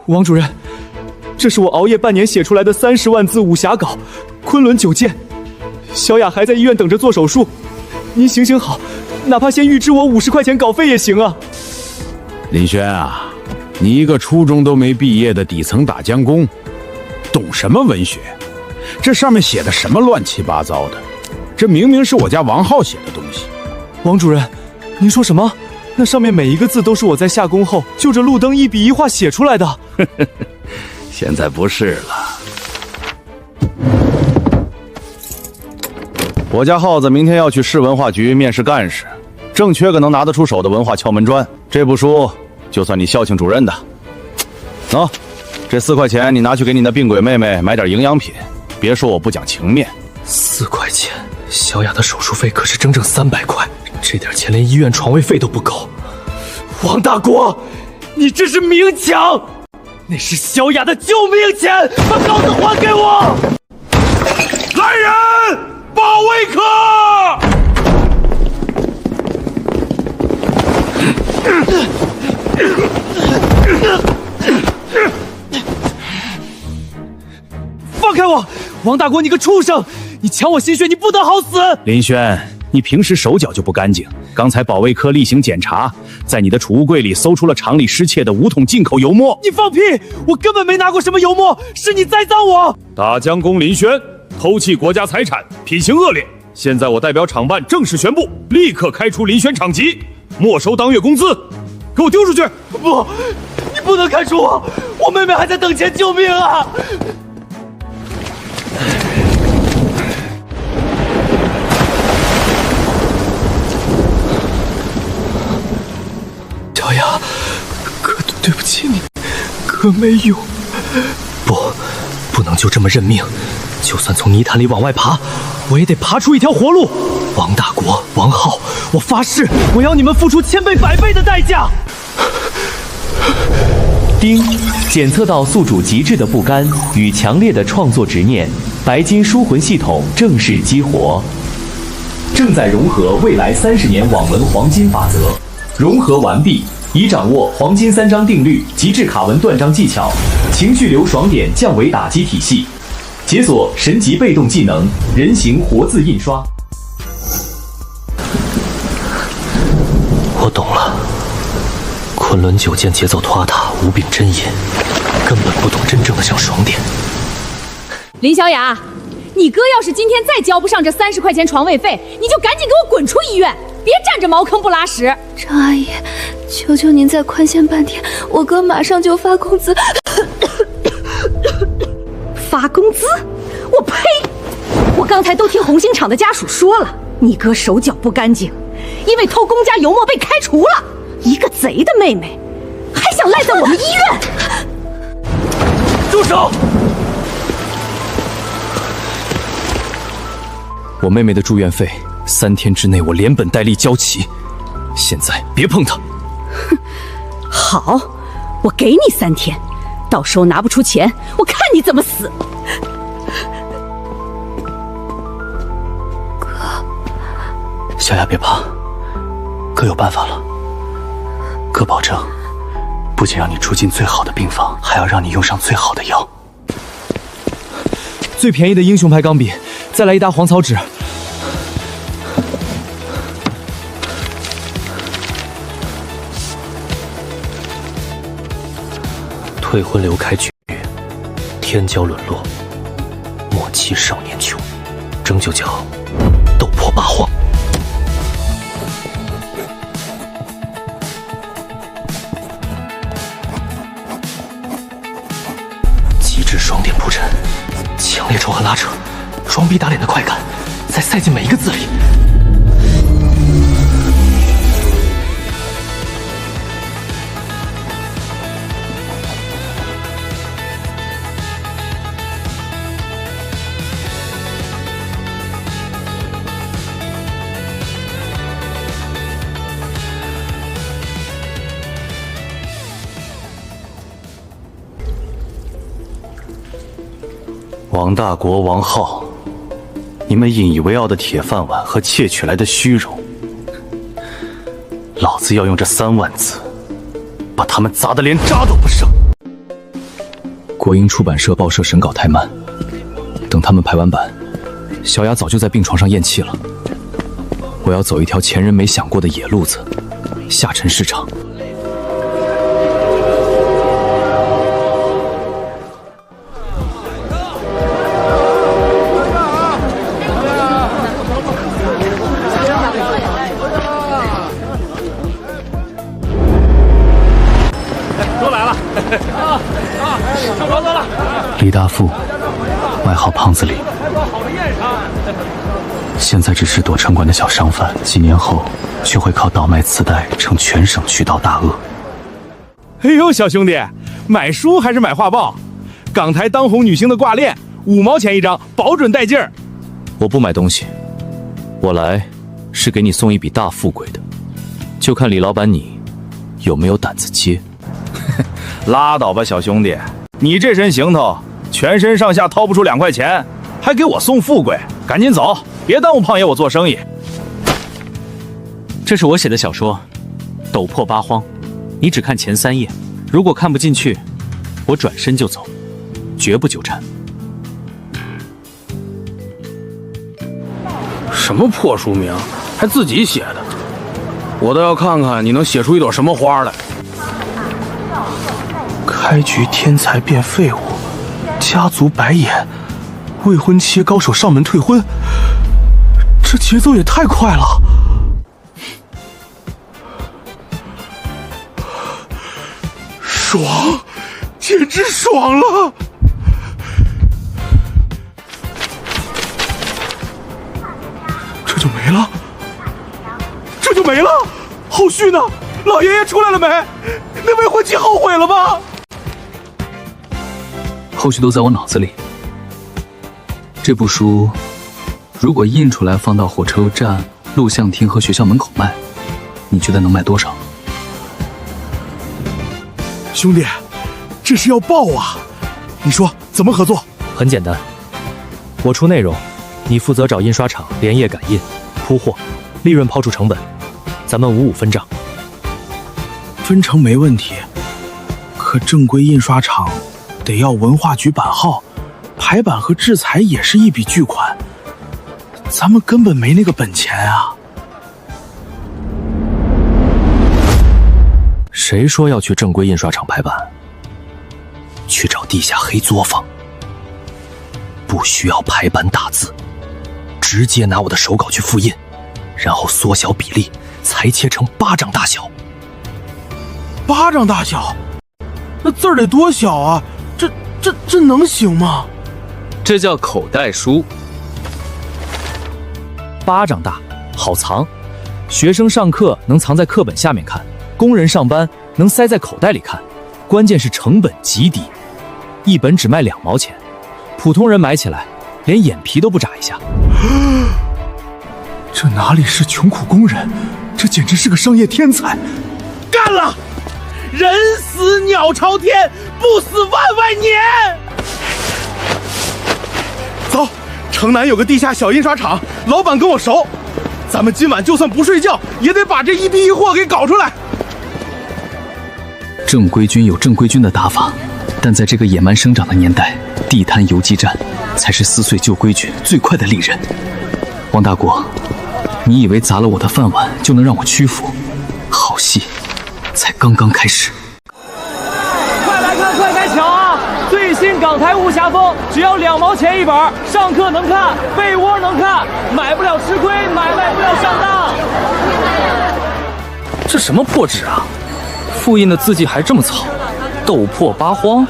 王主任，这是我熬夜半年写出来的30万字武侠稿，昆仑九剑。小雅还在医院等着做手术，您行行好，哪怕先预支我50块钱稿费也行啊。林轩啊，你一个初中都没毕业的底层打江工，懂什么文学？这上面写的什么乱七八糟的？这明明是我家王浩写的东西。王主任，您说什么？那上面每一个字都是我在下工后就着路灯一笔一画写出来的。现在不是了。我家耗子明天要去市文化局面试干事，正缺个能拿得出手的文化敲门砖。这部书就算你校庆主任的。喏，这4块钱你拿去给你那病鬼妹妹买点营养品，别说我不讲情面。4块钱，小雅的手术费可是整整300块，这点钱连医院床位费都不够。王大国，你这是明抢！那是小雅的救命钱，把稿子还给我！来人，保卫科！放开我！王大国，你个畜生！你抢我心血，你不得好死！林轩，你平时手脚就不干净，刚才保卫科例行检查，在你的储物柜里搜出了厂里失窃的5桶进口油墨。你放屁！我根本没拿过什么油墨，是你栽赃我！大江工林轩偷窃国家财产，品行恶劣。现在我代表厂办正式宣布，立刻开除林轩厂籍，没收当月工资，给我丢出去！不，你不能开除我，我妹妹还在等钱救命啊！小雅，哥对不起你，哥没有。不能就这么认命，就算从泥潭里往外爬，我也得爬出一条活路。王大国、王浩，我发誓，我要你们付出1000倍、100倍的代价。丁，检测到宿主极致的不甘与强烈的创作执念，白金书魂系统正式激活，正在融合未来30年网文黄金法则，融合完毕，已掌握黄金3章定律、极致卡文断章技巧、情绪流爽点降维打击体系，解锁神级被动技能人形活字印刷。我懂了，昆仑九剑节奏拖沓，无柄真言，根本不懂真正的想爽点。林小雅，你哥要是今天再交不上这30块钱床位费，你就赶紧给我滚出医院，别占着茅坑不拉屎。张阿姨，求求您再宽限半天，我哥马上就发工资。发工资？我呸！我刚才都听红星厂的家属说了，你哥手脚不干净，因为偷公家油墨被开除了。一个贼的妹妹，还想赖在我们医院？住手！我妹妹的住院费3天之内我连本带利交齐，现在别碰她。好，我给你3天，到时候拿不出钱，我看你怎么死。小雅别怕，哥有办法了。哥保证，不仅让你住进最好的病房，还要让你用上最好的药。最便宜的英雄牌钢笔，再来1沓黄草纸。退婚流开局，天骄沦落，末期少年穷，拯救叫斗破八荒。极致双点铺陈，强烈仇恨拉扯，装逼打脸的快感，在塞进每一个字里。王大国、王浩，你们引以为傲的铁饭碗和窃取来的虚荣，老子要用这3万字，把他们砸得连渣都不剩。国营出版社报社审稿太慢，等他们排完版，小雅早就在病床上咽气了。我要走一条前人没想过的野路子，下沉市场。李大富，外号胖子李，现在只是躲城管的小商贩，几年后却会靠倒卖磁带成全省渠道大鳄。哎呦，小兄弟，买书还是买画报？港台当红女星的挂链，5毛钱一张，保准带劲儿。我不买东西，我来是给你送一笔大富贵的，就看李老板你有没有胆子接。拉倒吧，小兄弟，你这身行头，全身上下掏不出2块钱，还给我送富贵，赶紧走，别耽误胖爷我做生意。这是我写的小说《斗破八荒》，你只看前3页，如果看不进去，我转身就走，绝不纠缠。什么破书名，还自己写的，我倒要看看你能写出一朵什么花来。开局天才变废物，家族白眼，未婚妻高手上门退婚，这节奏也太快了！爽，简直爽了！这就没了，这就没了，后续呢？老爷爷出来了没？那未婚妻后悔了吗？后续都在我脑子里。这部书如果印出来放到火车站、录像厅和学校门口卖，你觉得能卖多少？兄弟，这是要爆啊！你说怎么合作？很简单，我出内容，你负责找印刷厂连夜赶印、铺货，利润抛出成本，咱们5-5分账。分成没问题，可正规印刷厂得要文化局版号，排版和制裁也是一笔巨款，咱们根本没那个本钱啊！谁说要去正规印刷厂排版？去找地下黑作坊，不需要排版打字，直接拿我的手稿去复印，然后缩小比例，裁切成巴掌大小。巴掌大小？那字儿得多小啊？这能行吗？这叫口袋书，巴掌大，好藏。学生上课能藏在课本下面看，工人上班能塞在口袋里看。关键是成本极低，一本只卖2毛钱，普通人买起来连眼皮都不眨一下。这哪里是穷苦工人，这简直是个商业天才！干了！人死鸟朝天，不死万万年！走，城南有个地下小印刷厂，老板跟我熟，咱们今晚就算不睡觉，也得把这一批一货给搞出来。正规军有正规军的打法，但在这个野蛮生长的年代，地摊游击战才是撕碎旧规矩最快的利刃。王大国，你以为砸了我的饭碗就能让我屈服？好戏才刚刚开始。快来看，快来抢啊！最新港台武侠风，只要2毛钱一本，上课能看，被窝能看，买不了吃亏，买卖不了上当。这什么破纸啊？复印的字迹还这么糙，斗破八荒，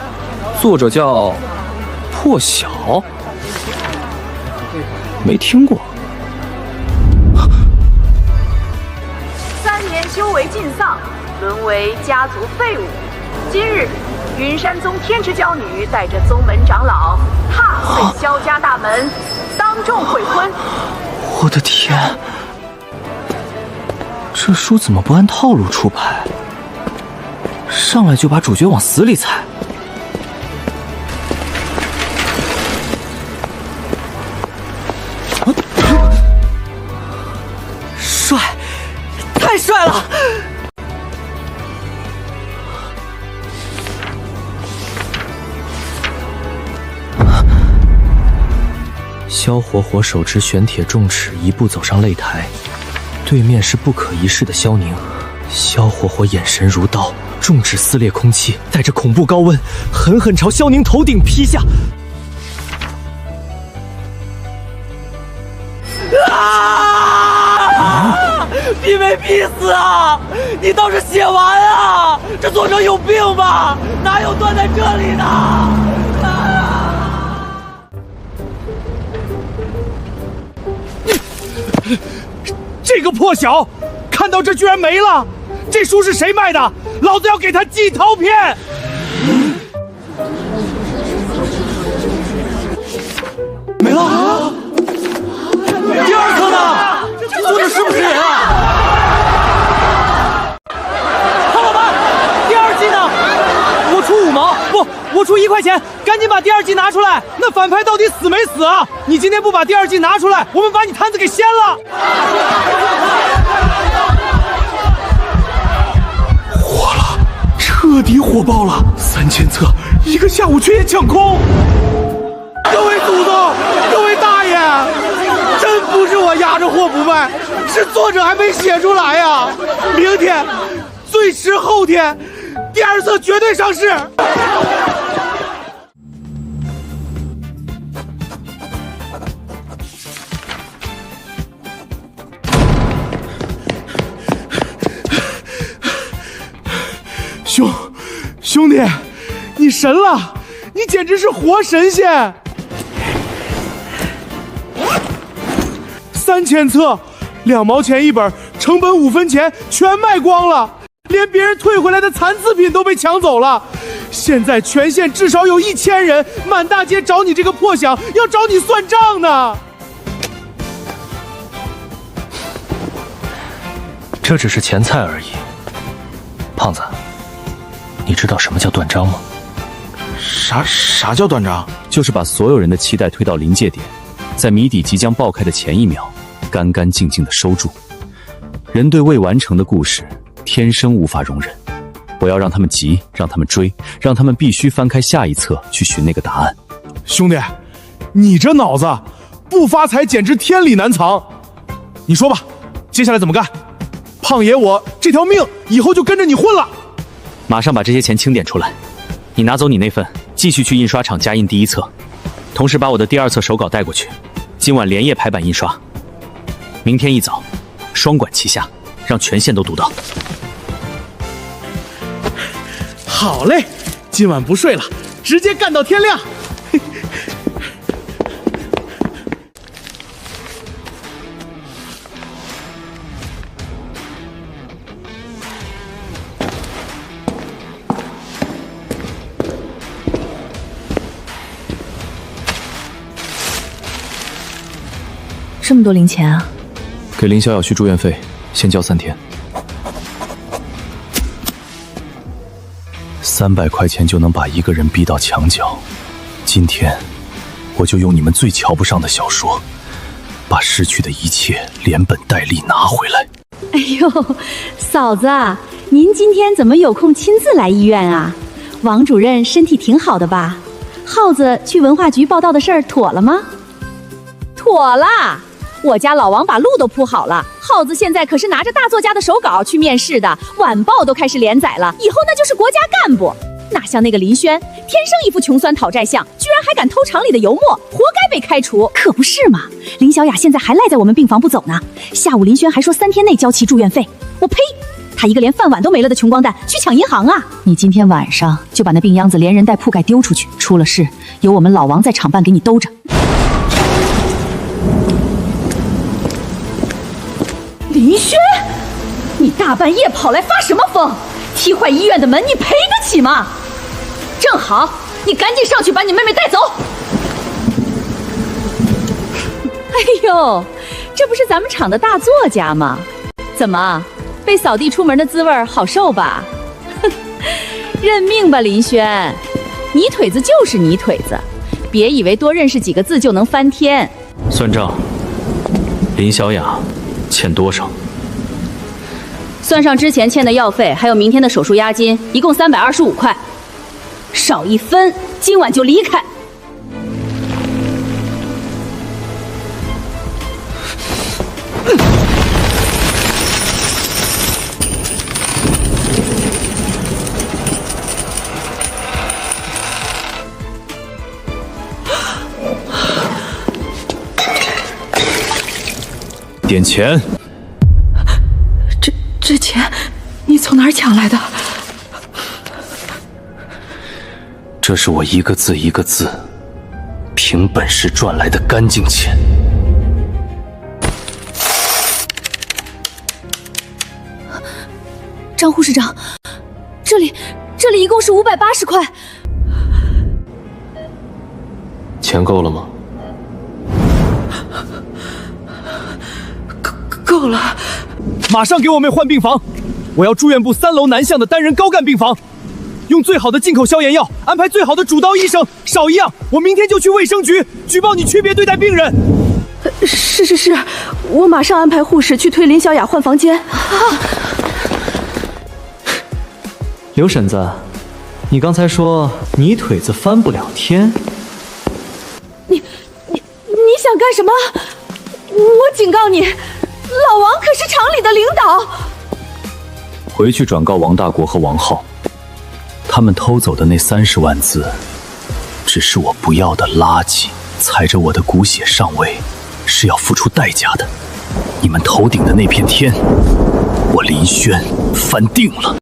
作者叫破晓，没听过。 3年修为尽丧，沦为家族废物。今日，云山宗天池娇女带着宗门长老踏碎萧家大门，当众悔婚。我的天，这书怎么不按套路出牌？上来就把主角往死里踩。帅！ 太帅了！萧火火手持玄铁重尺，一步走上擂台，对面是不可一世的萧宁。萧火火眼神如刀，重指撕裂空气，带着恐怖高温，狠狠朝萧宁头顶劈下。逼没逼死啊！你倒是写完啊！这作者有病吧？哪有断在这里的？这个破小，看到这居然没了！这书是谁卖的？老子要给他寄陶片！没了！第二册呢？这作者是不是人啊？唐老板，第二季呢？我出5毛，不，我出1块钱，赶紧把第二季拿出来！那反派到底死没死啊？你今天不把第二季拿出来，我们把你摊子给掀了！火了，彻底火爆了！3000册，1个下午却也抢空！各位祖宗，各位大爷，真不是我压着货不卖，是作者还没写出来呀！明天，最迟后天，第二册绝对上市。兄弟，你神了！你简直是活神仙！3000册，2毛钱一本，成本5分钱，全卖光了，连别人退回来的残次品都被抢走了。现在全县至少有1000人满大街找你这个破响，要找你算账呢。这只是前菜而已。胖子，你知道什么叫断章吗？啥叫断章？就是把所有人的期待推到临界点，在谜底即将爆开的前一秒，干干净净的收住。人对未完成的故事天生无法容忍，我要让他们急，让他们追，让他们必须翻开下一册去寻那个答案。兄弟，你这脑子不发财简直天理难藏。你说吧，接下来怎么干？胖爷我这条命以后就跟着你混了。马上把这些钱清点出来，你拿走你那份，继续去印刷厂加印第1册，同时把我的第2册手稿带过去，今晚连夜排版印刷，明天一早双管齐下，让全县都读到。好嘞，今晚不睡了，直接干到天亮。这么多零钱啊！给林小小续住院费，先交3天。300块钱就能把一个人逼到墙角，今天我就用你们最瞧不上的小说，把失去的一切连本带利拿回来。哎呦，嫂子，您今天怎么有空亲自来医院啊？王主任身体挺好的吧？耗子去文化局报道的事儿妥了吗？妥了。我家老王把路都铺好了，耗子现在可是拿着大作家的手稿去面试的，晚报都开始连载了，以后那就是国家干部。哪像那个林轩，天生一副穷酸讨债相，居然还敢偷厂里的油墨，活该被开除。可不是嘛，林小雅现在还赖在我们病房不走呢。下午林轩还说3天内交齐住院费，我呸！他一个连饭碗都没了的穷光蛋去抢银行啊！你今天晚上就把那病秧子连人带铺盖丢出去，出了事由我们老王在厂办给你兜着。林轩，你大半夜跑来发什么疯？踢坏医院的门，你赔得起吗？正好，你赶紧上去把你妹妹带走。哎呦，这不是咱们厂的大作家吗？怎么，被扫地出门的滋味好受吧？认命吧，林轩，泥腿子就是泥腿子，别以为多认识几个字就能翻天。算账，林小雅欠多少？算上之前欠的药费，还有明天的手术押金，一共325块，少1分，今晚就离开。点钱。这钱你从哪儿抢来的？这是我一个字一个字凭本事赚来的干净钱。张护士长，这里一共是580块。钱够了吗？够了。马上给我妹换病房，我要住院部3楼南向的单人高干病房，用最好的进口消炎药，安排最好的主刀医生。少一样，我明天就去卫生局举报你区别对待病人。是，我马上安排护士去推林小雅换房间。刘婶子，你刚才说泥腿子翻不了天，你想干什么？我警告你，老王可是厂里的领导。回去转告王大国和王浩，他们偷走的那30万字，只是我不要的垃圾，踩着我的骨血上位，是要付出代价的。你们头顶的那片天，我林轩翻定了。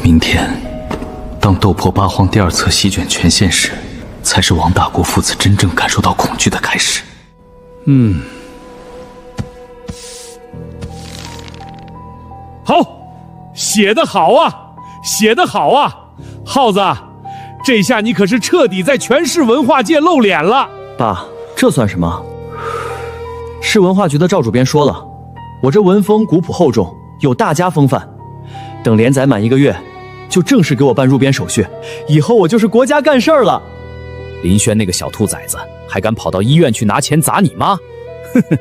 明天，当斗破八荒第2册席卷全县时，才是王大国父子真正感受到恐惧的开始。好，写得好啊，写得好啊，耗子，这下你可是彻底在全市文化界露脸了。爸，这算什么？市文化局的赵主编说了，我这文风古朴厚重，有大家风范。等连载满1个月，就正式给我办入编手续，以后我就是国家干事儿了。林轩那个小兔崽子还敢跑到医院去拿钱砸你妈？呵呵，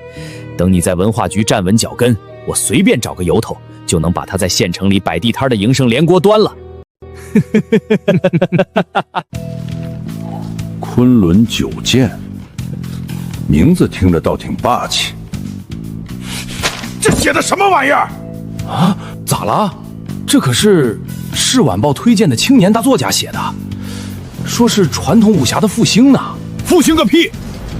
等你在文化局站稳脚跟，我随便找个由头就能把他在县城里摆地摊的营生连锅端了。昆仑九剑，名字听着倒挺霸气。这写的什么玩意儿？啊？咋了？这可是《市晚报》推荐的青年大作家写的，说是传统武侠的复兴呢。复兴个屁！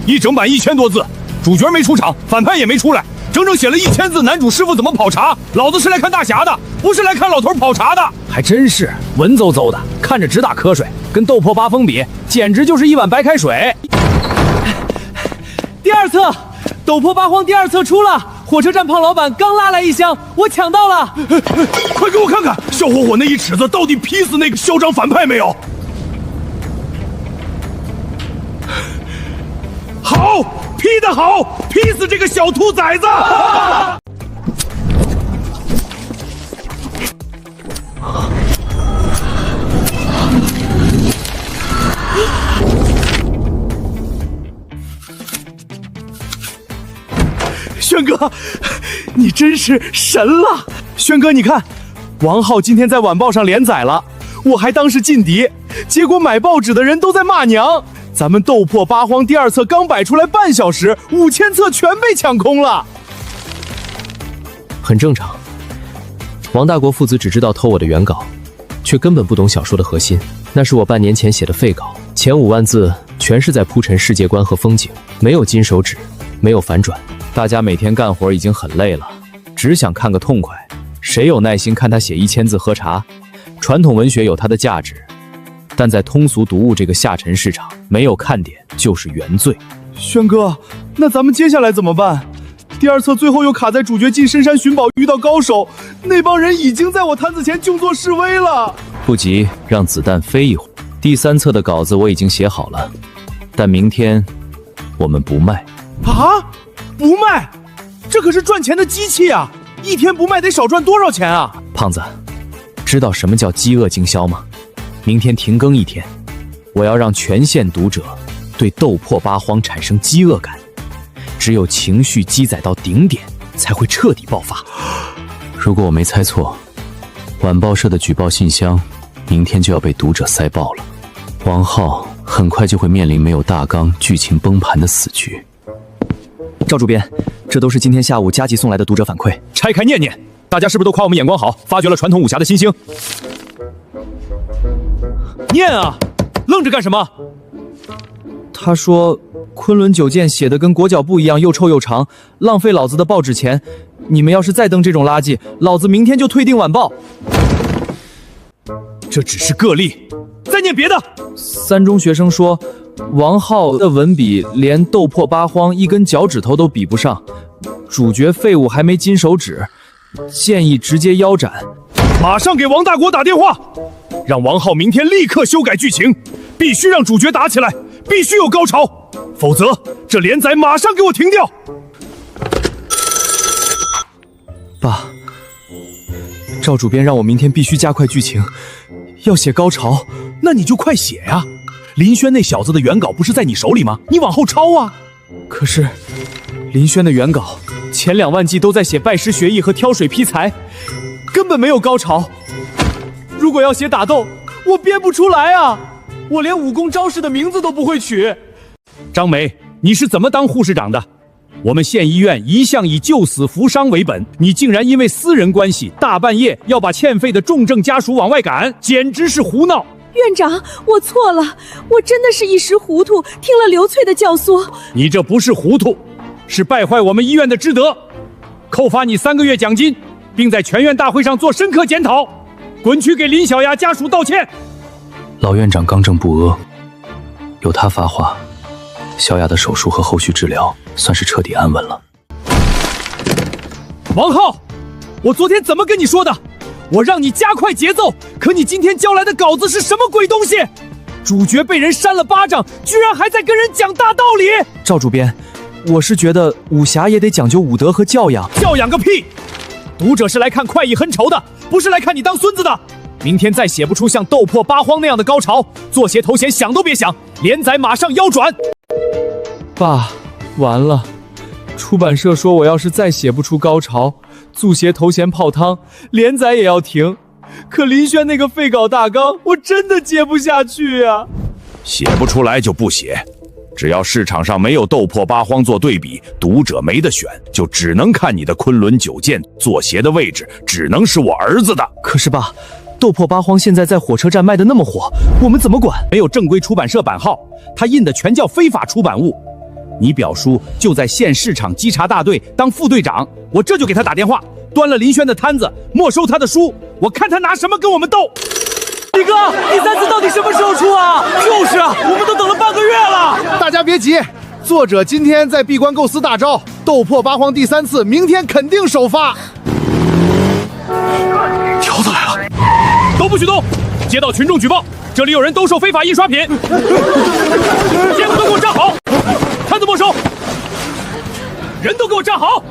一整版1000多字，主角没出场，反派也没出来，整整写了1000字。男主师傅怎么跑茶？老子是来看大侠的，不是来看老头跑茶的。还真是文绉绉的，看着直打瞌睡。跟斗破八风比，简直就是一碗白开水。第2册，斗破八荒第2册出了。火车站胖老板刚拉来一箱，我抢到了。快给我看看，笑火火那一尺子到底劈死那个嚣张反派没有？好，劈得好，劈死这个小兔崽子！轩哥，你真是神了！轩哥，你看，王浩今天在晚报上连载了，我还当是劲敌，结果买报纸的人都在骂娘。咱们斗破八荒第2册刚摆出来半小时，5000册全被抢空了。很正常，王大国父子只知道偷我的原稿，却根本不懂小说的核心。那是我半年前写的废稿，前5万字全是在铺陈世界观和风景，没有金手指，没有反转。大家每天干活已经很累了，只想看个痛快，谁有耐心看他写1000字喝茶？传统文学有它的价值，但在通俗读物这个下沉市场，没有看点就是原罪。轩哥，那咱们接下来怎么办？第2册最后又卡在主角进深山寻宝遇到高手，那帮人已经在我摊子前就坐示威了。不急，让子弹飞一会儿。第3册的稿子我已经写好了，但明天我们不卖。啊？不卖？这可是赚钱的机器啊！一天不卖得少赚多少钱啊？胖子，知道什么叫饥饿经销吗？明天停更1天，我要让全县读者对斗破八荒产生饥饿感，只有情绪积攒到顶点，才会彻底爆发。如果我没猜错，晚报社的举报信箱明天就要被读者塞爆了，王浩很快就会面临没有大纲、剧情崩盘的死局。赵主编，这都是今天下午加急送来的读者反馈。拆开念念，大家是不是都夸我们眼光好，发掘了传统武侠的新星？念啊，愣着干什么？他说昆仑九剑写的跟裹脚布一样又臭又长，浪费老子的报纸钱。你们要是再登这种垃圾，老子明天就退订晚报。这只是个例，再念别的。三中学生说，王浩的文笔连斗破八荒一根脚趾头都比不上，主角废物还没金手指，建议直接腰斩。马上给王大国打电话，让王浩明天立刻修改剧情，必须让主角打起来，必须有高潮，否则这连载马上给我停掉。爸，赵主编让我明天必须加快剧情，要写高潮。那你就快写呀！林轩那小子的原稿不是在你手里吗？你往后抄啊！可是林轩的原稿前2万计都在写拜师学艺和挑水劈柴，根本没有高潮。如果要写打斗，我编不出来啊！我连武功招式的名字都不会取。张梅，你是怎么当护士长的？我们县医院一向以救死扶伤为本，你竟然因为私人关系大半夜要把欠费的重症家属往外赶，简直是胡闹！院长，我错了，我真的是一时糊涂，听了刘翠的教唆。你这不是糊涂，是败坏我们医院的职德，扣发你3个月奖金，并在全院大会上做深刻检讨，滚去给林小丫家属道歉。老院长刚正不阿，有他发话，小雅的手术和后续治疗算是彻底安稳了。王浩，我昨天怎么跟你说的？我让你加快节奏，可你今天交来的稿子是什么鬼东西？主角被人扇了巴掌，居然还在跟人讲大道理！赵主编，我是觉得武侠也得讲究武德和教养。教养个屁！读者是来看快意恩仇的，不是来看你当孙子的。明天再写不出像斗破八荒那样的高潮，作协头衔想都别想，连载马上腰转。爸，完了！出版社说我要是再写不出高潮，作协头衔泡汤，连载也要停。可林轩那个废稿大纲，我真的接不下去啊！写不出来就不写，只要市场上没有斗破八荒做对比，读者没得选，就只能看你的昆仑九剑，作协的位置只能是我儿子的。可是爸，斗破八荒现在在火车站卖的那么火，我们怎么管？没有正规出版社版号，他印的全叫非法出版物。你表叔就在县市场稽查大队当副队长，我这就给他打电话，端了林轩的摊子，没收他的书，我看他拿什么跟我们斗。李哥，第3次到底什么时候出啊？就是啊，我们都等了半个月了。大家别急，作者今天在闭关构思大招，斗破八荒第3次，明天肯定首发。条子来了，都不许动！接到群众举报，这里有人兜售非法印刷品，监务都给我站好，摊子没收，人都给我站好。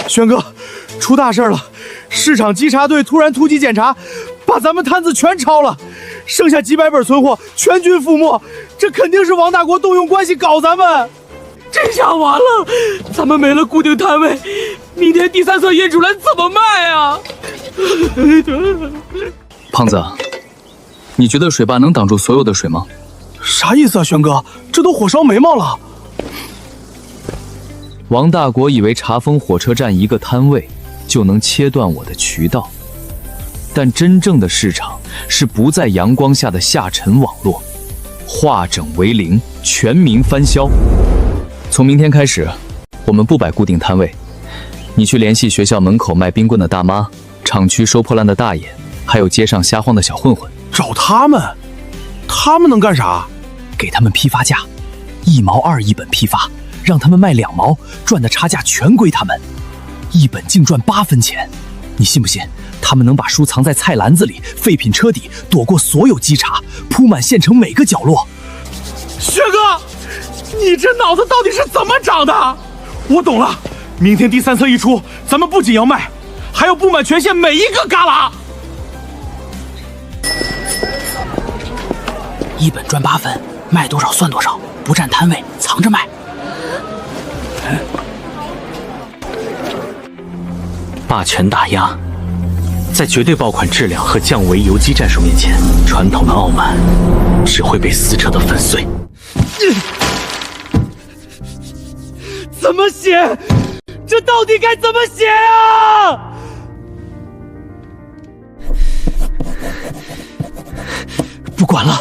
轩哥，出大事了！市场稽查队突然突击检查，把咱们摊子全抄了，剩下几百本存货全军覆没。这肯定是王大国动用关系搞咱们。这下完了，咱们没了固定摊位，明天第3册印出来怎么卖啊？胖子，你觉得水坝能挡住所有的水吗？啥意思啊，轩哥？这都火烧眉毛了。王大国以为查封火车站一个摊位就能切断我的渠道，但真正的市场是不在阳光下的下沉网络，化整为零，全民翻销。从明天开始，我们不摆固定摊位，你去联系学校门口卖冰棍的大妈，厂区收破烂的大爷，还有街上瞎晃的小混混，找他们？他们能干啥？给他们批发价，1毛2一本批发，让他们卖2毛，赚的差价全归他们，一本净赚8分钱。你信不信？他们能把书藏在菜篮子里、废品车底，躲过所有稽查，铺满县城每个角落。薛哥，你这脑子到底是怎么长的？我懂了，明天第3册一出，咱们不仅要卖，还要布满全县每一个旮旯。一本赚8分，卖多少算多少，不占摊位，藏着卖。霸权打压，在绝对爆款质量和降维游击战术面前，传统的傲慢只会被撕扯得粉碎。怎么写？这到底该怎么写啊？不管了，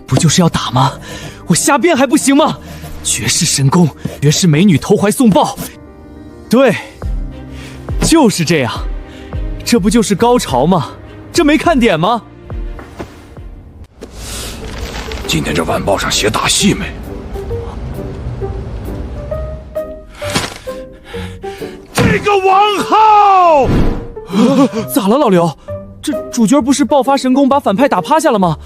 不就是要打吗？我瞎编还不行吗？绝世神功，绝世美女投怀送抱，对，就是这样，这不就是高潮吗？这没看点吗？今天这晚报上写打戏没？这个王浩，咋了，老刘？这主角不是爆发神功把反派打趴下了吗？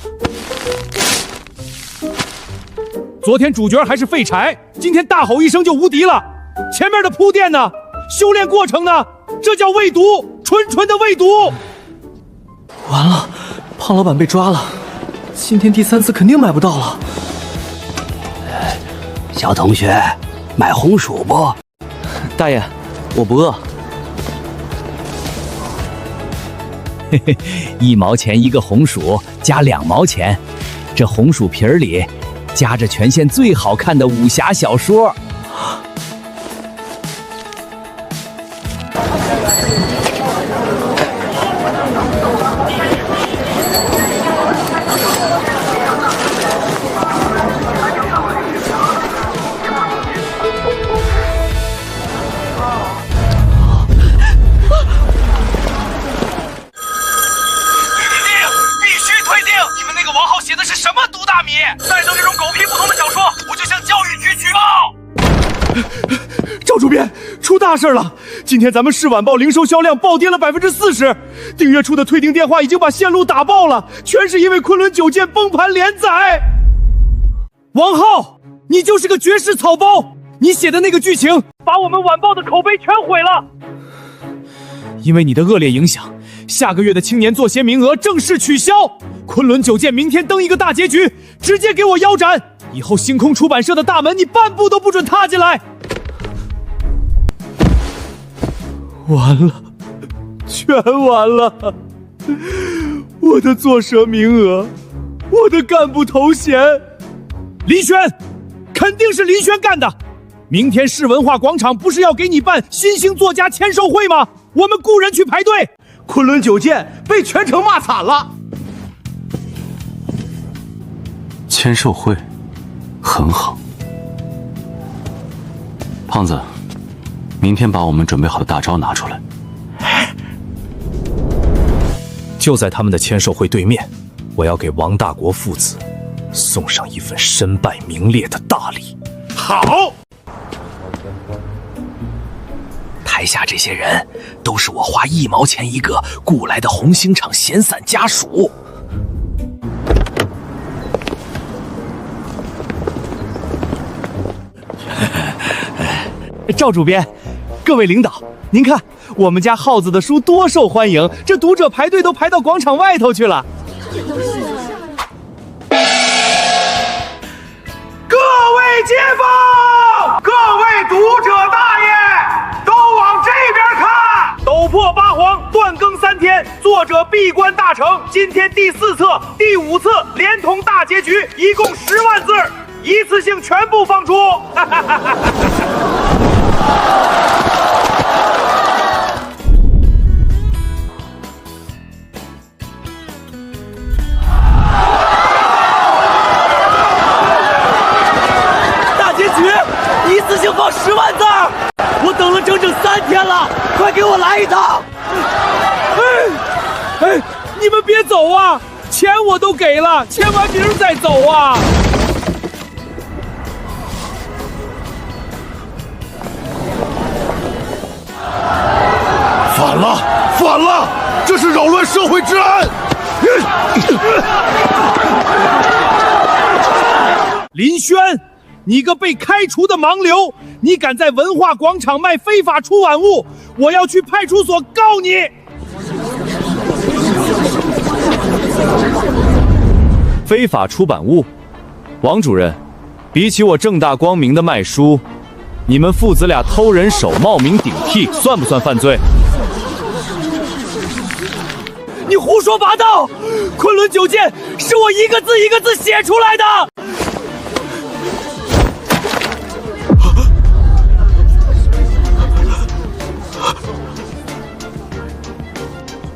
昨天主角还是废柴，今天大吼一声就无敌了。前面的铺垫呢？修炼过程呢？这叫喂毒，纯的喂毒。完了，胖老板被抓了，今天第3次肯定买不到了。小同学，买红薯不？大爷，我不饿。嘿嘿，1毛钱一个红薯，加2毛钱。这红薯皮儿里夹着全县最好看的武侠小说。再弄这种狗屁不通的小说，我就向教育局举报！赵主编，出大事了！今天咱们市晚报零售销量暴跌了40%，订阅处的退订电话已经把线路打爆了，全是因为昆仑9剑崩盘连载。王浩，你就是个绝世草包！你写的那个剧情，把我们晚报的口碑全毁了。因为你的恶劣影响，下个月的青年作协名额正式取消。昆仑9剑明天登一个大结局，直接给我腰斩！以后星空出版社的大门你半步都不准踏进来！完了，全完了！我的作社名额，我的干部头衔，林轩，肯定是林轩干的！明天市文化广场不是要给你办新兴作家签售会吗？我们雇人去排队。昆仑9剑被全城骂惨了。签售会很好，胖子，明天把我们准备好的大招拿出来。就在他们的签售会对面，我要给王大国父子送上一份身败名裂的大礼。好！台下这些人都是我花1毛钱一个雇来的红星场闲散家属。赵主编，各位领导，您看我们家耗子的书多受欢迎，这读者排队都排到广场外头去了。各位街坊，各位读者大爷，都往这边看！斗破八荒，断更3天，作者闭关大成，今天第4册、第5册连同大结局，一共10万字，一次性全部放出。大结局，一次性放10万字，我等了整整3天了，快给我来一趟！哎，你们别走啊，钱我都给了，签完名再走啊！反了！这是扰乱社会治安！林轩，你个被开除的盲流，你敢在文化广场卖非法出版物，我要去派出所告你！非法出版物。王主任，比起我正大光明的卖书，你们父子俩偷人手冒名顶替，算不算犯罪？你胡说八道！昆仑九剑是我一个字一个字写出来的。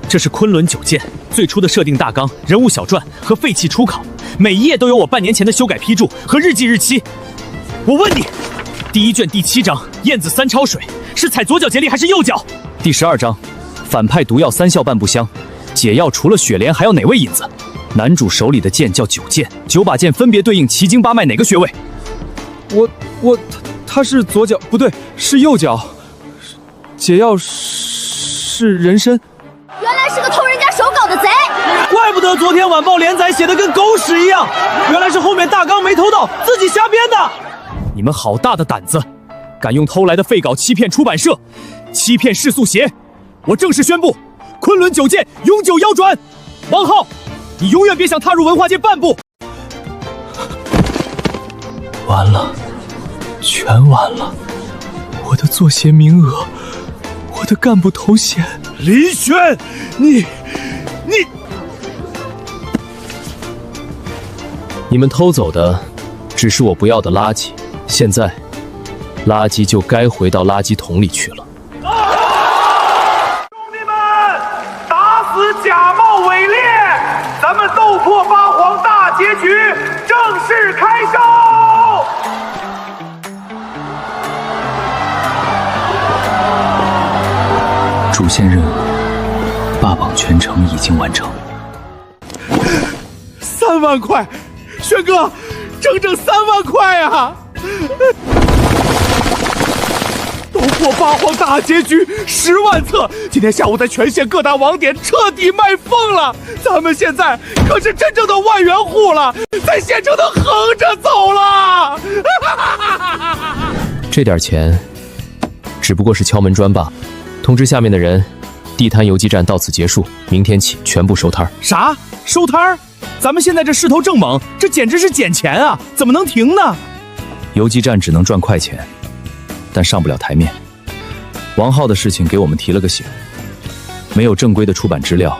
这是昆仑九剑最初的设定大纲、人物小传和废弃初考，每一页都有我半年前的修改批注和日记日期。我问你，第1卷第7章燕子3抄水是踩左脚竭力还是右脚？第12章反派毒药3效半步香，解药除了雪莲还要哪位引子？男主手里的剑叫九剑，9把剑分别对应奇经八脉哪个穴位？他是左脚，不对，是右脚。解药是人参。原来是个偷人家手稿的贼，怪不得昨天晚报连载写的跟狗屎一样，原来是后面大纲没偷到，自己瞎编的。你们好大的胆子，敢用偷来的废稿欺骗出版社，欺骗世速协！我正式宣布，昆仑九剑永久腰转。王浩，你永远别想踏入文化界半步。完了，全完了！我的作协名额，我的干部头衔。林轩，你们偷走的只是我不要的垃圾，现在垃圾就该回到垃圾桶里去了。兄弟们，打死假冒伪劣，咱们斗破八荒大结局正式开售。主线任务霸榜全程已经完成。3万块，轩哥，整3万块啊！斗破八荒大结局10万册，今天下午在全县各大网点彻底卖疯了。咱们现在可是真正的万元户了，在县城能横着走了。这点钱只不过是敲门砖罢了。通知下面的人，地摊游击战到此结束，明天起全部收摊。啥？收摊儿？咱们现在这势头正猛，这简直是捡钱啊！怎么能停呢？游击战只能赚快钱，但上不了台面。王浩的事情给我们提了个醒，没有正规的出版资料，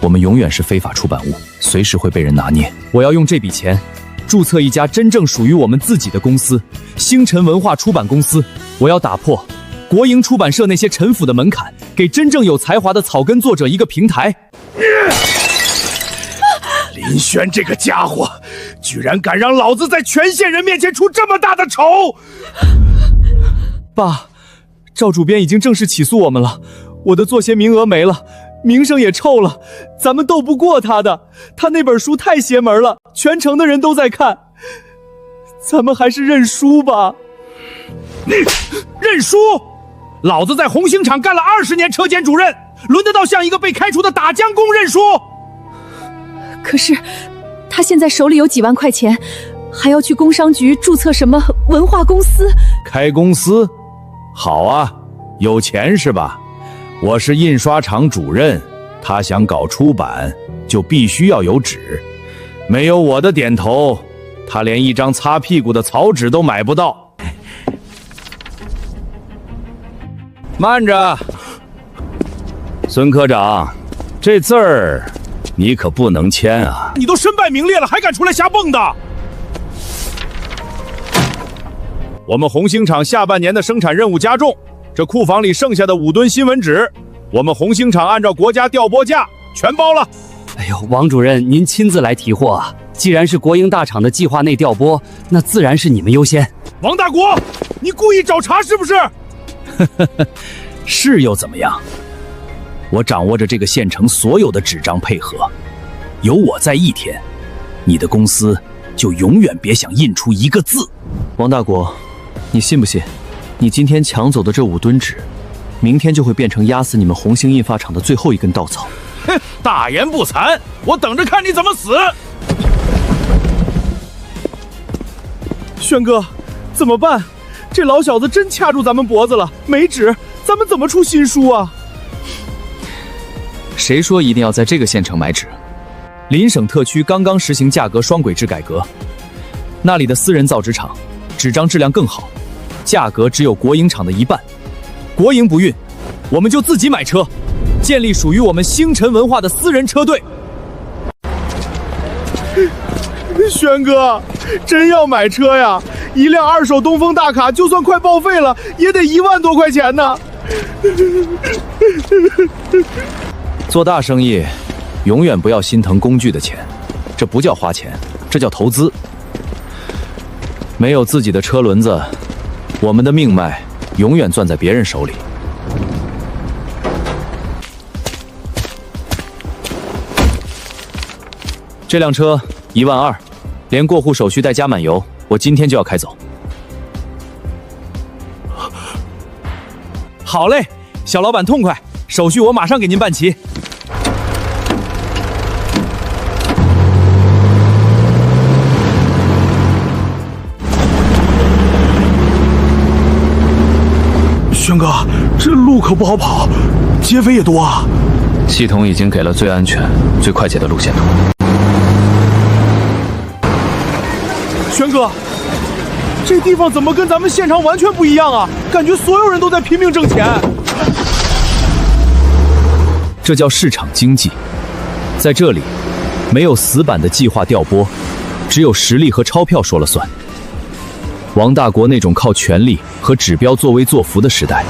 我们永远是非法出版物，随时会被人拿捏。我要用这笔钱，注册一家真正属于我们自己的公司——星辰文化出版公司。我要打破国营出版社那些陈腐的门槛，给真正有才华的草根作者一个平台。林轩这个家伙，居然敢让老子在全县人面前出这么大的丑！爸，赵主编已经正式起诉我们了，我的作协名额没了，名声也臭了，咱们斗不过他的。他那本书太邪门了，全城的人都在看，咱们还是认输吧。认输？老子在红星厂干了20年车间主任，轮得到像一个被开除的打浆工认输？可是他现在手里有几万块钱，还要去工商局注册什么文化公司？开公司？好啊，有钱是吧？我是印刷厂主任，他想搞出版，就必须要有纸。没有我的点头，他连一张擦屁股的草纸都买不到。慢着，孙科长，这字儿你可不能签啊！你都身败名裂了，还敢出来瞎蹦跶？我们红星厂下半年的生产任务加重，这库房里剩下的5吨新闻纸，我们红星厂按照国家调拨价全包了。哎呦，王主任，您亲自来提货啊！既然是国营大厂的计划内调拨，那自然是你们优先。王大国，你故意找茬是不是？是又怎么样？我掌握着这个县城所有的纸张配合，有我在一天，你的公司就永远别想印出一个字。王大国，你信不信？你今天抢走的这5吨纸，明天就会变成压死你们红星印发厂的最后一根稻草。哼，大言不惭，我等着看你怎么死！轩哥，怎么办？这老小子真掐住咱们脖子了，没纸，咱们怎么出新书啊？谁说一定要在这个县城买纸？邻省特区刚刚实行价格双轨制改革，那里的私人造纸厂纸张质量更好，价格只有国营厂的1半。国营不运，我们就自己买车，建立属于我们星辰文化的私人车队。轩哥，真要买车呀？一辆2手东风大卡，就算快报废了，也得1万多块钱呢。做大生意，永远不要心疼工具的钱，这不叫花钱，这叫投资。没有自己的车轮子，我们的命脉永远攥在别人手里。这辆车1万2，连过户手续带加满油，我今天就要开走。好嘞，小老板痛快，手续我马上给您办齐。轩哥，这路可不好跑，劫匪也多啊。系统已经给了最安全、最快捷的路线图。轩哥，这地方怎么跟咱们现场完全不一样啊？感觉所有人都在拼命挣钱。这叫市场经济，在这里，没有死板的计划调拨，只有实力和钞票说了算。王大国那种靠权力和指标作威作福的时代，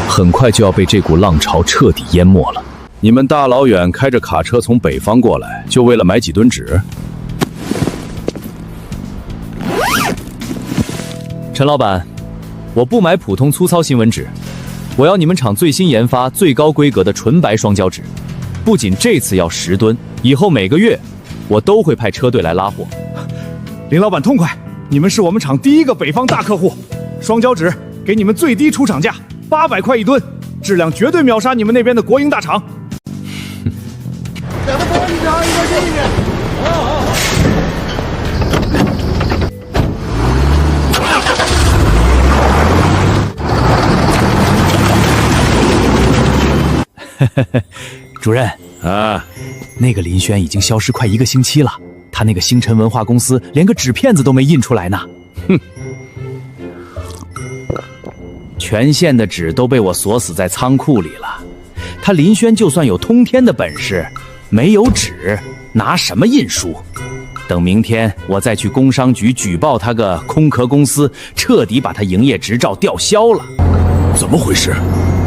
很快就要被这股浪潮彻底淹没了。你们大老远开着卡车从北方过来，就为了买几吨纸？陈老板，我不买普通粗糙新闻纸，我要你们厂最新研发、最高规格的纯白双胶纸。不仅这次要10吨，以后每个月我都会派车队来拉货。林老板痛快，你们是我们厂第一个北方大客户，双胶纸给你们最低出厂价800块1吨，质量绝对秒杀你们那边的国营大厂。两个多一条，一个接一点。主任啊，那个林轩已经消失快1个星期了，他那个星辰文化公司连个纸片子都没印出来呢。哼，全县的纸都被我锁死在仓库里了。他林轩就算有通天的本事，没有纸，拿什么印书？等明天我再去工商局举报他个空壳公司，彻底把他营业执照吊销了。怎么回事？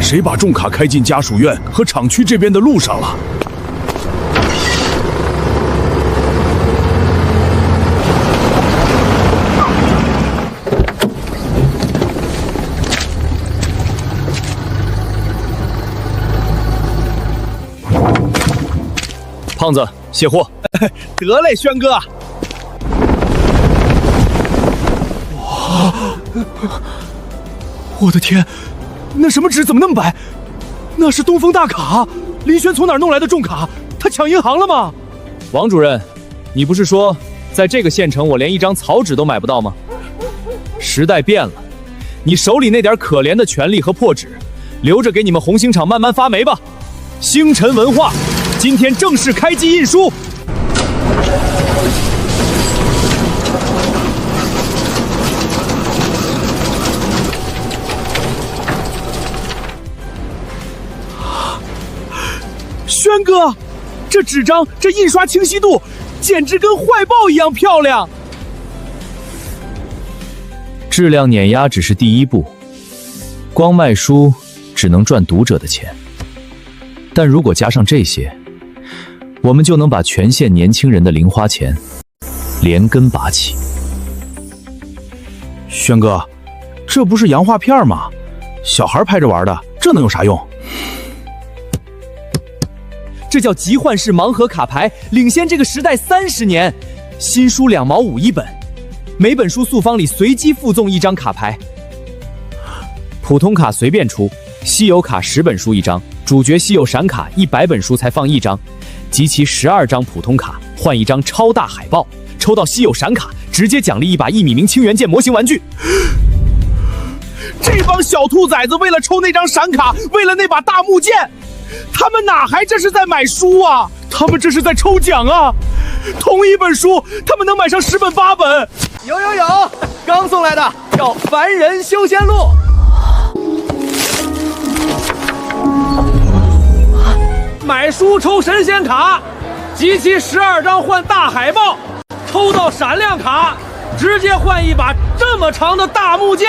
谁把重卡开进家属院和厂区这边的路上了？胖子，卸货。得嘞，轩哥。哇！我的天，那什么纸怎么那么白？那是东风大卡！林轩从哪儿弄来的重卡？他抢银行了吗？王主任，你不是说在这个县城我连一张草纸都买不到吗？时代变了，你手里那点可怜的权力和破纸，留着给你们红星厂慢慢发霉吧。星辰文化今天正式开机印书。轩哥，这纸张这印刷清晰度简直跟坏报一样漂亮。质量碾压只是第一步，光卖书只能赚读者的钱，但如果加上这些，我们就能把全县年轻人的零花钱连根拔起。轩哥，这不是洋画片吗？小孩拍着玩的，这能有啥用？这叫集换式盲盒卡牌，领先这个时代30年。新书2毛5一本，每本书塑方里随机附赠1张卡牌。普通卡随便出，稀有卡10本书1张，主角稀有闪卡100本书才放1张，集齐12张普通卡换1张超大海报，抽到稀有闪卡直接奖励一把1米明清元剑模型玩具。这帮小兔崽子为了抽那张闪卡，为了那把大木剑，他们哪还这是在买书啊？他们这是在抽奖啊！同一本书，他们能买上10本8本。有，刚送来的，叫《凡人修仙录》。买书抽神仙卡，集齐12张换大海报，抽到闪亮卡，直接换一把这么长的大木剑。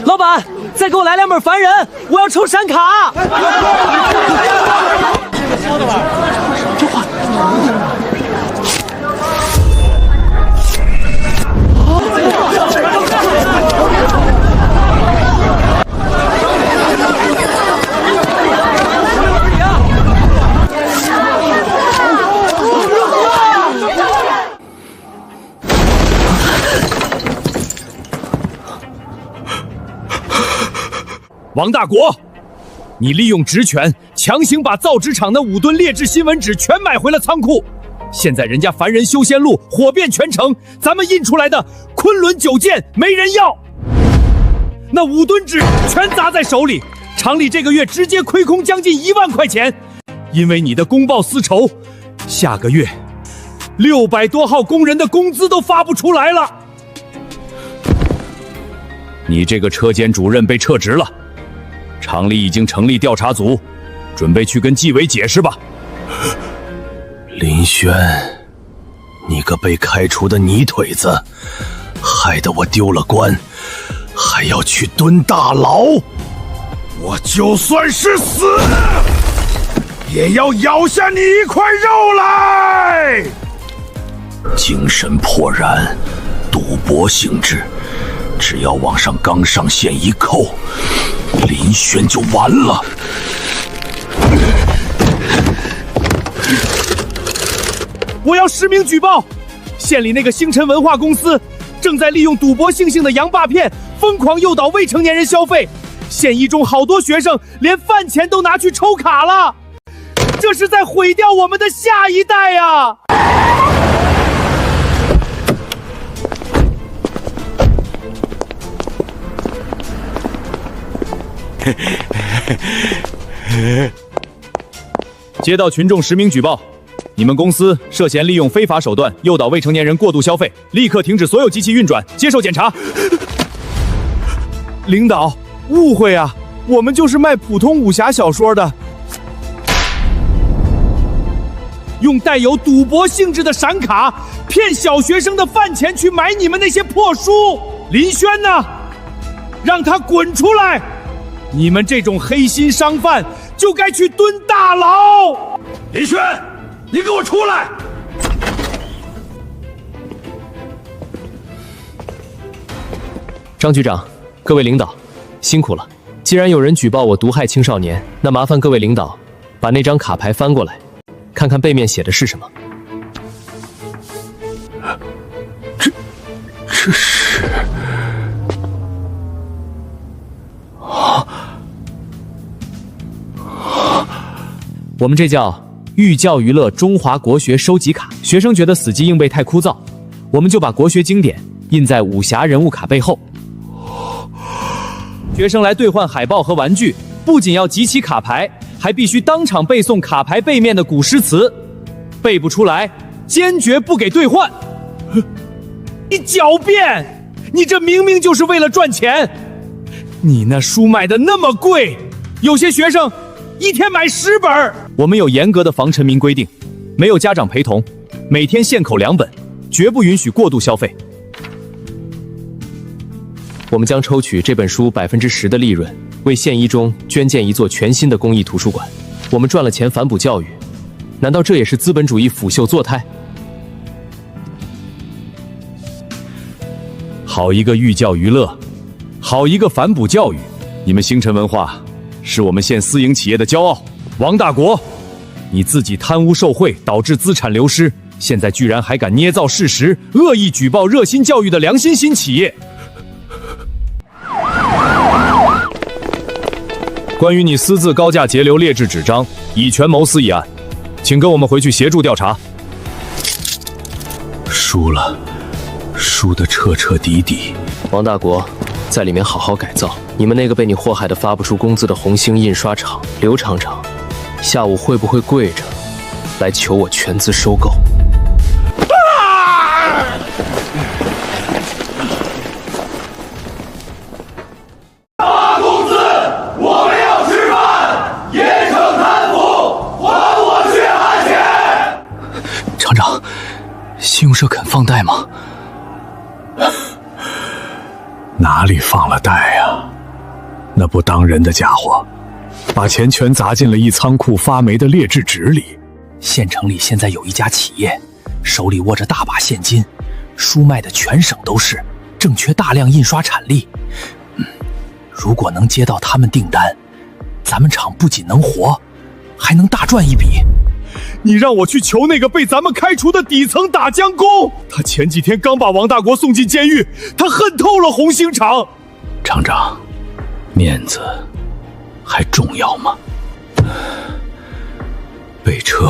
老板，再给我来2本凡人，我要抽闪卡。这话。王大国，你利用职权强行把造纸厂的5吨劣质新闻纸全买回了仓库，现在人家凡人修仙录火遍全城，咱们印出来的昆仑9件没人要，那5吨纸全砸在手里，厂里这个月直接亏空将近1万块钱，因为你的公报私仇，下个月600多号工人的工资都发不出来了。你这个车间主任被撤职了，厂里已经成立调查组，准备去跟纪委解释吧。林轩，你个被开除的泥腿子，害得我丢了官，还要去蹲大牢。我就算是死，也要咬下你一块肉来！精神破燃，赌博性质，只要往上刚上线一扣，林轩就完了。我要实名举报，县里那个星辰文化公司正在利用赌博性的洋霸骗，疯狂诱导未成年人消费。县一中好多学生连饭钱都拿去抽卡了，这是在毁掉我们的下一代呀！接到群众实名举报，你们公司涉嫌利用非法手段诱导未成年人过度消费，立刻停止所有机器运转，接受检查。领导，误会啊，我们就是卖普通武侠小说的，用带有赌博性质的闪卡骗小学生的饭钱去买你们那些破书。林轩呢？让他滚出来！你们这种黑心商贩就该去蹲大牢！林轩，你给我出来！张局长，各位领导，辛苦了。既然有人举报我毒害青少年，那麻烦各位领导把那张卡牌翻过来，看看背面写的是什么。这是我们这叫寓教于乐中华国学收集卡。学生觉得死记硬背太枯燥，我们就把国学经典印在武侠人物卡背后。学生来兑换海报和玩具，不仅要集齐卡牌，还必须当场背诵卡牌背面的古诗词，背不出来坚决不给兑换。你狡辩！你这明明就是为了赚钱！你那书卖的那么贵，有些学生一天买10本。我们有严格的防沉迷规定，没有家长陪同，每天限口2本，绝不允许过度消费。我们将抽取这本书10%的利润，为县一中捐建一座全新的公益图书馆。我们赚了钱反哺教育，难道这也是资本主义腐朽作态？好一个寓教于乐，好一个反哺教育！你们星辰文化是我们县私营企业的骄傲。王大国，你自己贪污受贿，导致资产流失，现在居然还敢捏造事实，恶意举报热心教育的良心新企业。关于你私自高价截留劣质纸张，以权谋私一案，请跟我们回去协助调查。输了，输得彻彻底底。王大国，在里面好好改造。你们那个被你祸害的发不出工资的红星印刷厂，刘厂长，下午会不会跪着来求我全资收购？发工资，我们要吃饭，严惩贪腐，还我血汗钱！厂长，信用社肯放贷吗？哪里放了贷呀？那不当人的家伙，把钱全砸进了一仓库发霉的劣质纸里。县城里现在有一家企业，手里握着大把现金，书卖的全省都是，正缺大量印刷产力。如果能接到他们订单，咱们厂不仅能活，还能大赚一笔。你让我去求那个被咱们开除的底层打江工，他前几天刚把王大国送进监狱，他恨透了红星厂。厂长，面子还重要吗？备车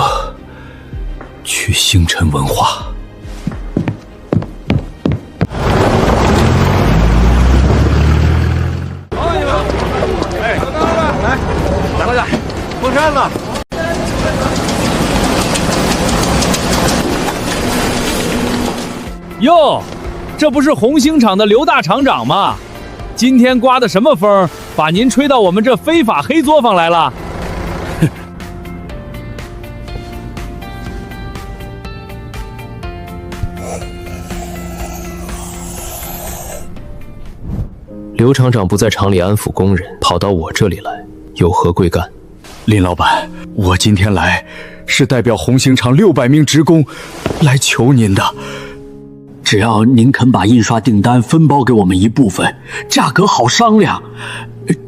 去星辰文化。来，封山了。哟，这不是红星厂的刘大厂长吗？今天刮的什么风，把您吹到我们这非法黑作坊来了？刘厂长不在厂里安抚工人，跑到我这里来，有何贵干？林老板，我今天来是代表红星厂600名职工来求您的。只要您肯把印刷订单分包给我们一部分，价格好商量，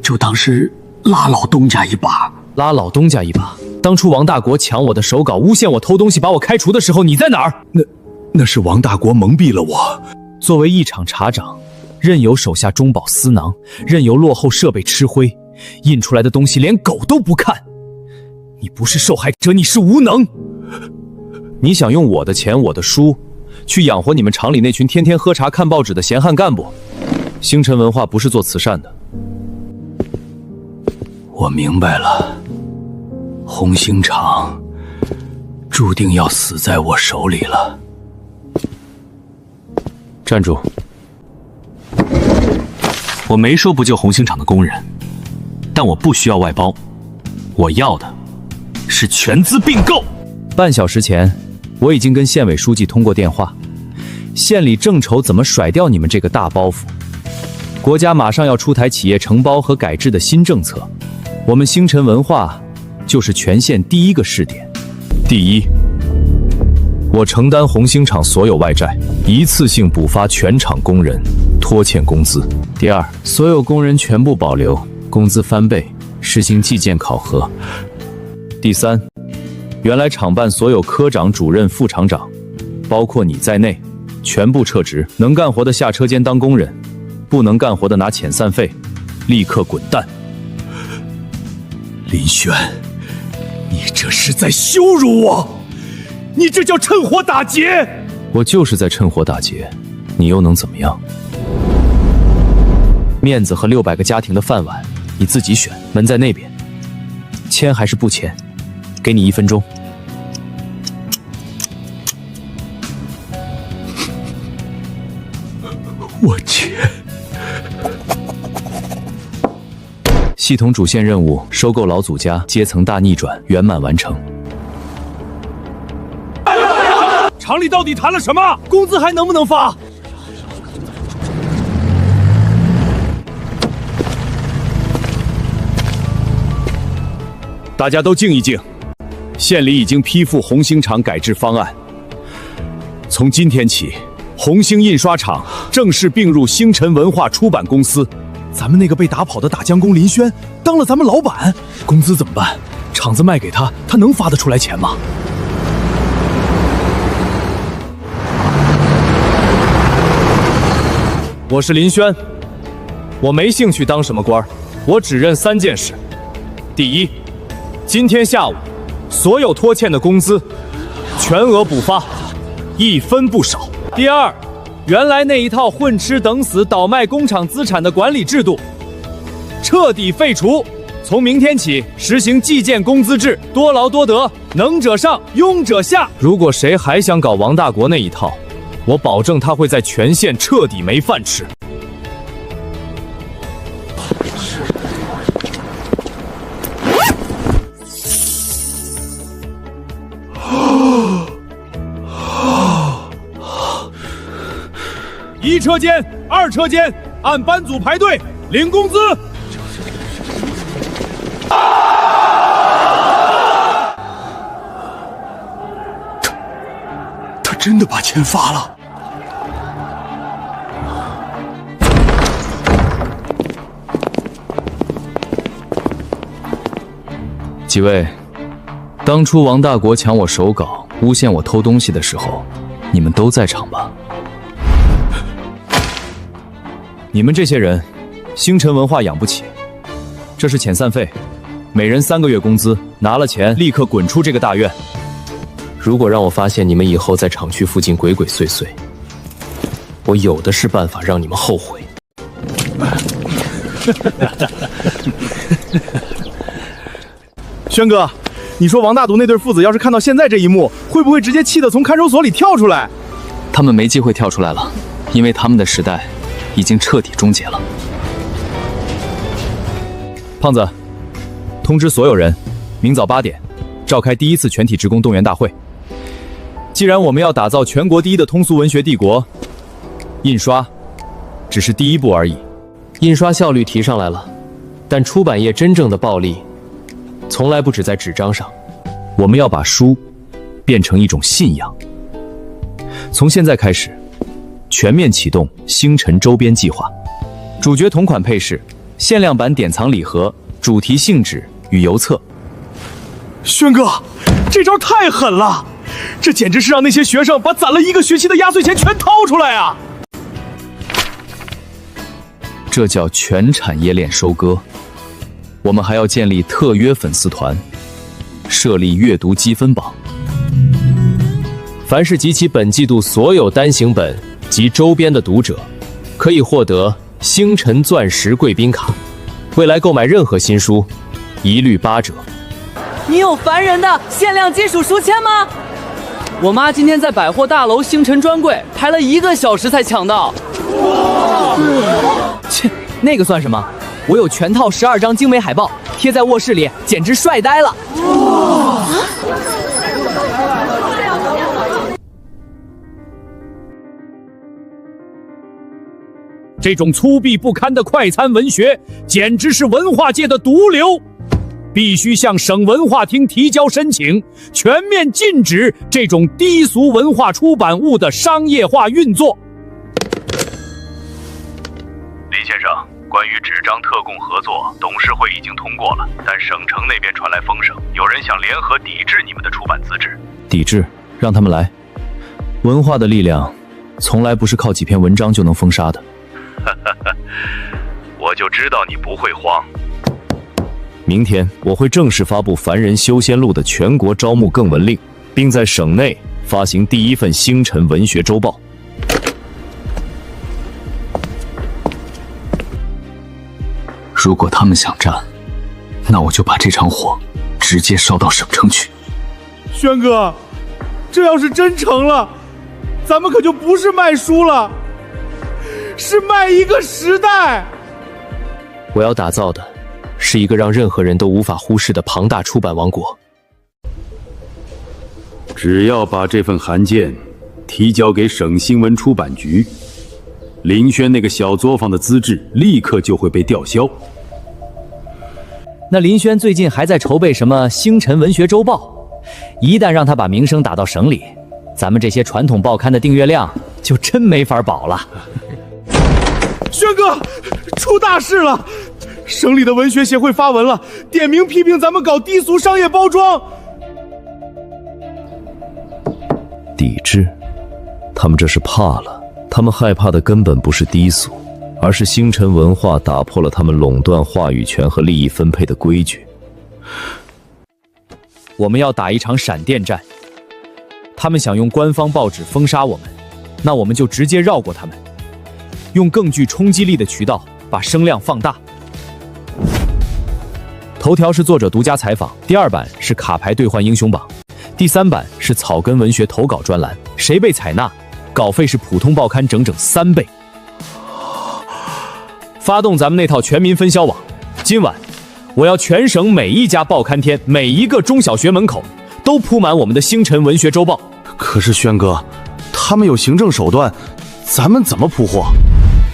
就当是拉老东家一把。拉老东家一把？当初王大国抢我的手稿，诬陷我偷东西，把我开除的时候，你在哪儿？那是王大国蒙蔽了我。作为一厂茶长，任由手下中饱私囊，任由落后设备吃灰，印出来的东西连狗都不看。你不是受害者，你是无能。你想用我的钱，我的书，去养活你们厂里那群天天喝茶看报纸的闲汉干部。星辰文化不是做慈善的。我明白了，红星厂注定要死在我手里了。站住！我没说不救红星厂的工人，但我不需要外包，我要的是全资并购。半小时前，我已经跟县委书记通过电话，县里正愁怎么甩掉你们这个大包袱。国家马上要出台企业承包和改制的新政策，我们星辰文化就是全县第一个试点。第一，我承担红星厂所有外债，一次性补发全厂工人拖欠工资。第二，所有工人全部保留，工资翻倍，实行计件考核。第三，原来厂办所有科长、主任、副厂长，包括你在内，全部撤职，能干活的下车间当工人，不能干活的拿遣散费，立刻滚蛋。林轩，你这是在羞辱我，你这叫趁火打劫。我就是在趁火打劫，你又能怎么样？面子和600个家庭的饭碗，你自己选。门在那边，签还是不签？给你1分钟。我签。系统主线任务：收购老祖家，阶层大逆转，圆满完成。厂里到底谈了什么？工资还能不能发？大家都静一静，县里已经批复红星厂改制方案。从今天起，红星印刷厂正式并入星辰文化出版公司。咱们那个被打跑的打江工林轩当了咱们老板，工资怎么办？厂子卖给他，他能发得出来钱吗？我是林轩，我没兴趣当什么官，我只认3件事。第一，今天下午所有拖欠的工资全额补发，1分不少。第二，原来那一套混吃等死、倒卖工厂资产的管理制度彻底废除。从明天起实行计件工资制，多劳多得，能者上，庸者下。如果谁还想搞王大国那一套，我保证他会在全县彻底没饭吃。一车间、二车间，按班组排队领工资。他真的把钱发了。几位，当初王大国抢我手稿、诬陷我偷东西的时候，你们都在场吧？你们这些人，星辰文化养不起，这是遣散费，每人3个月工资，拿了钱立刻滚出这个大院。如果让我发现你们以后在厂区附近鬼鬼祟祟，我有的是办法让你们后悔。轩哥，你说王大独那对父子要是看到现在这一幕，会不会直接气得从看守所里跳出来？他们没机会跳出来了，因为他们的时代已经彻底终结了。胖子，通知所有人，明早8点召开第1次全体职工动员大会。既然我们要打造全国第一的通俗文学帝国，印刷只是第1步而已。印刷效率提上来了，但出版业真正的暴利，从来不止在纸张上。我们要把书变成一种信仰。从现在开始，全面启动星辰周边计划，主角同款配饰、限量版典藏礼盒、主题信纸与邮册。轩哥，这招太狠了！这简直是让那些学生把攒了1个学期的压岁钱全掏出来啊！这叫全产业链收割。我们还要建立特约粉丝团，设立阅读积分榜。凡是集齐本季度所有单行本及周边的读者，可以获得星辰钻石贵宾卡。未来购买任何新书，一律8折。你有烦人的限量金属书签吗？我妈今天在百货大楼星辰专柜排了1个小时才抢到。切，那个算什么？我有全套12张精美海报，贴在卧室里，简直帅呆了。这种粗鄙不堪的快餐文学，简直是文化界的毒瘤，必须向省文化厅提交申请，全面禁止这种低俗文化出版物的商业化运作。林先生，关于纸张特供合作，董事会已经通过了，但省城那边传来风声，有人想联合抵制你们的出版资质。抵制，让他们来。文化的力量，从来不是靠几篇文章就能封杀的。我就知道你不会慌。明天我会正式发布《凡人修仙录》的全国招募更文令，并在省内发行第1份星辰文学周报。如果他们想战，那我就把这场火直接烧到省城去。轩哥，这要是真成了，咱们可就不是卖书了，是卖一个时代。我要打造的是一个让任何人都无法忽视的庞大出版王国。只要把这份函件提交给省新闻出版局，林轩那个小作坊的资质立刻就会被吊销。那林轩最近还在筹备什么星辰文学周报，一旦让他把名声打到省里，咱们这些传统报刊的订阅量就真没法保了。轩哥，出大事了！省里的文学协会发文了，点名批评咱们搞低俗商业包装。抵制？他们这是怕了，他们害怕的根本不是低俗，而是星辰文化打破了他们垄断话语权和利益分配的规矩。我们要打一场闪电战，他们想用官方报纸封杀我们，那我们就直接绕过他们，用更具冲击力的渠道把声量放大。头条是作者独家采访，第2版是卡牌兑换英雄榜，第3版是草根文学投稿专栏。谁被采纳，稿费是普通报刊整整3倍。发动咱们那套全民分销网，今晚我要全省每一家报刊天、每一个中小学门口都铺满我们的星辰文学周报。可是轩哥，他们有行政手段，咱们怎么铺货？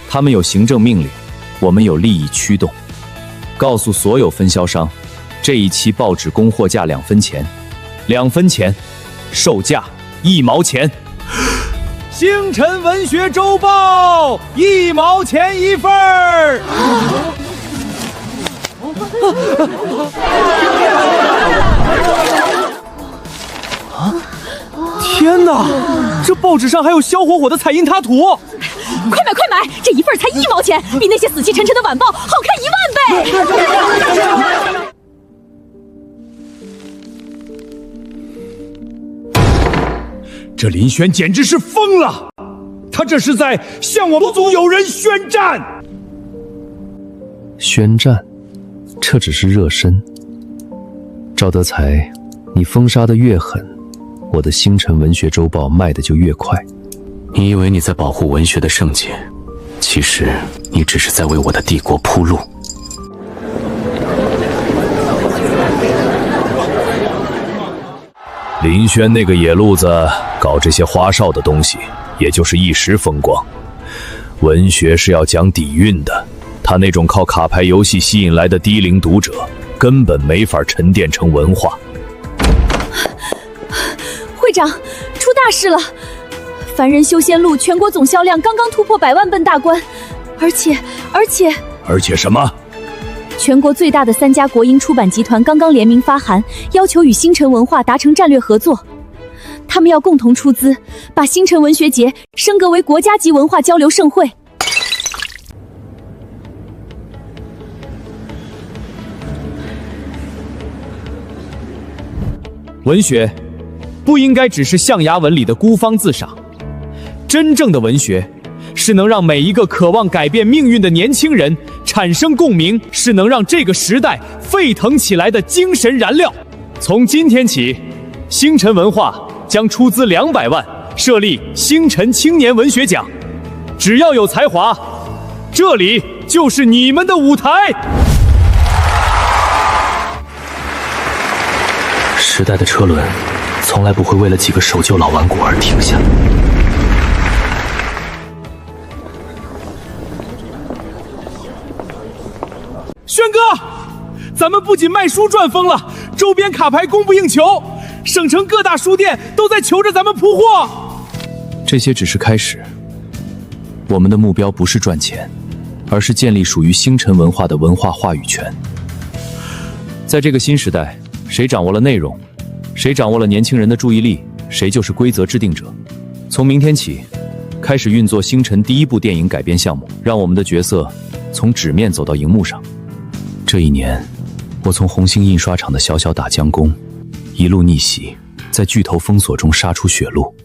他们有行政命令，我们有利益驱动。告诉所有分销商，这一期报纸供货价2分钱，2分钱，售价1毛钱。星辰文学周报1毛钱1份儿。天哪，这报纸上还有萧火火的彩印插图！快买快买，这一份才1毛钱，比那些死气沉沉的晚报好看1万倍。这林轩简直是疯了，他这是在向我们族友人宣战。宣战，这只是热身。赵德才，你封杀的越狠，我的星辰文学周报卖的就越快。你以为你在保护文学的圣洁，其实你只是在为我的帝国铺路。林轩那个野路子搞这些花哨的东西，也就是一时风光。文学是要讲底蕴的，他那种靠卡牌游戏吸引来的低龄读者，根本没法沉淀成文化。会长，出大事了！凡人修仙录全国总销量刚刚突破100万本大关，而且什么？全国最大的3家国营出版集团刚刚联名发函，要求与星辰文化达成战略合作。他们要共同出资，把星辰文学节升格为国家级文化交流盛会。文学不应该只是象牙文里的孤芳自赏，真正的文学是能让每一个渴望改变命运的年轻人产生共鸣，是能让这个时代沸腾起来的精神燃料。从今天起，星辰文化将出资200万设立星辰青年文学奖，只要有才华，这里就是你们的舞台。时代的车轮从来不会为了几个守旧老顽固而停下。轩哥，咱们不仅卖书赚疯了，周边卡牌供不应求，省城各大书店都在求着咱们铺货。这些只是开始，我们的目标不是赚钱，而是建立属于星辰文化的文化话语权。在这个新时代，谁掌握了内容，谁掌握了年轻人的注意力，谁就是规则制定者。从明天起，开始运作星辰第1部电影改编项目，让我们的角色从纸面走到荧幕上。这1年，我从红星印刷厂的小小打江工，一路逆袭，在巨头封锁中杀出血路。